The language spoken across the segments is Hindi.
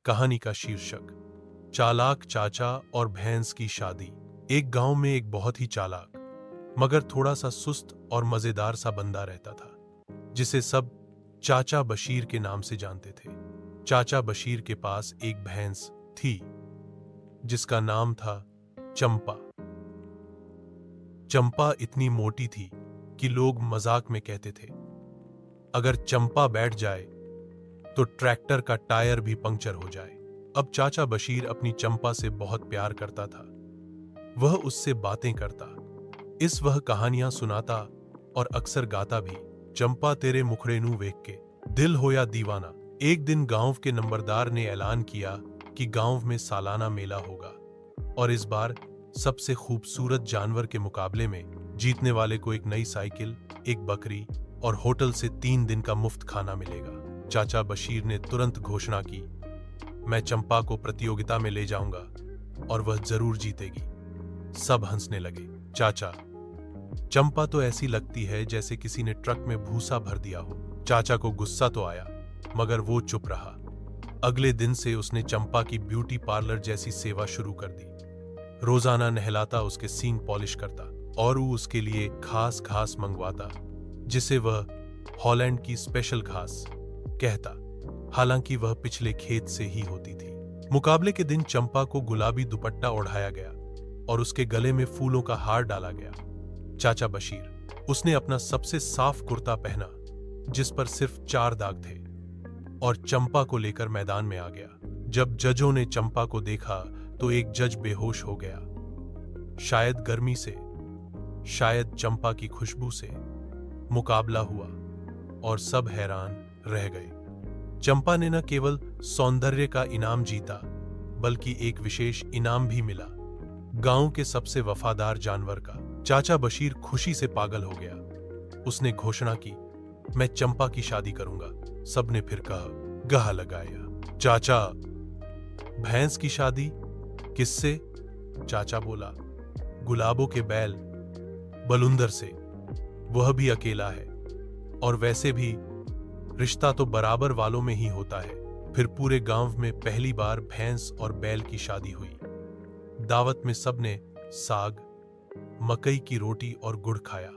कहानी का शीर्षक चालाक चाचा और भैंस की शादी। एक गांव में एक बहुत ही चालाक मगर थोड़ा सा सुस्त और मजेदार सा बंदा रहता था, जिसे सब चाचा बशीर के नाम से जानते थे। चाचा बशीर के पास एक भैंस थी जिसका नाम था चंपा। चंपा इतनी मोटी थी कि लोग मजाक में कहते थे, अगर चंपा बैठ जाए तो ट्रैक्टर का टायर भी पंक्चर हो जाए। अब चाचा बशीर अपनी चंपा से बहुत प्यार करता था। वह उससे बातें करता, वह कहानियां सुनाता और अक्सर गाता भी। चंपा तेरे मुखड़े नू वेख के दिल होया दीवाना। एक दिन गांव के नंबरदार ने ऐलान किया कि गांव में सालाना मेला होगा और इस बार सबसे खूबसूरत जानवर के मुकाबले में जीतने वाले को एक नई साइकिल, एक बकरी और होटल से 3 दिन का मुफ्त खाना मिलेगा। चाचा बशीर ने तुरंत घोषणा की, मैं चंपा को प्रतियोगिता में ले जाऊंगा और वह जरूर जीतेगी। सब हंसने लगे। चाचा, चंपा तो ऐसी लगती है जैसे किसी ने ट्रक में भूसा भर दिया हो। चाचा को गुस्सा तो आया मगर वो चुप रहा। अगले दिन से उसने चंपा की ब्यूटी पार्लर जैसी सेवा शुरू कर दी। रोजाना नहलाता, उसके सींग पॉलिश करता और वो उसके लिए खास घास मंगवाता जिसे वह हॉलैंड की स्पेशल घास कहता, हालांकि वह पिछले खेत से ही होती थी। मुकाबले के दिन चंपा को गुलाबी दुपट्टा ओढ़ाया गया और उसके गले में फूलों का हार डाला गया। चाचा बशीर, उसने अपना सबसे साफ कुर्ता पहना जिस पर सिर्फ 4 दाग थे और चंपा को लेकर मैदान में आ गया। जब जजों ने चंपा को देखा तो एक जज बेहोश हो गया, शायद गर्मी से, शायद चंपा की खुशबू से। मुकाबला हुआ और सब हैरान रह गए। चंपा ने न केवल सौंदर्य का इनाम जीता बल्कि एक विशेष इनाम भी मिला, गांव के सबसे वफादार जानवर का। चाचा बशीर खुशी से पागल हो गया। उसने घोषणा की, मैं चंपा की शादी करूंगा। सबने फिर कहा लगाया। चाचा, भैंस की शादी किससे? चाचा बोला, गुलाबों के बैल बलुंदर से। वह भी अकेला है और वैसे भी रिश्ता तो बराबर वालों में ही होता है। फिर पूरे गांव में पहली बार भैंस और बैल की शादी हुई। दावत में सबने साग, मकई की रोटी और गुड़ खाया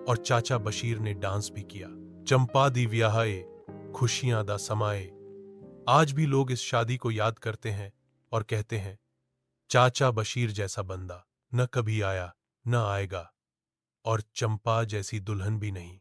और चाचा बशीर ने डांस भी किया। चंपा दी व्याहे, खुशियां दा समाए। आज भी लोग इस शादी को याद करते हैं और कहते हैं, चाचा बशीर जैसा बंदा न कभी आया न आएगा और चंपा जैसी दुल्हन भी नहीं।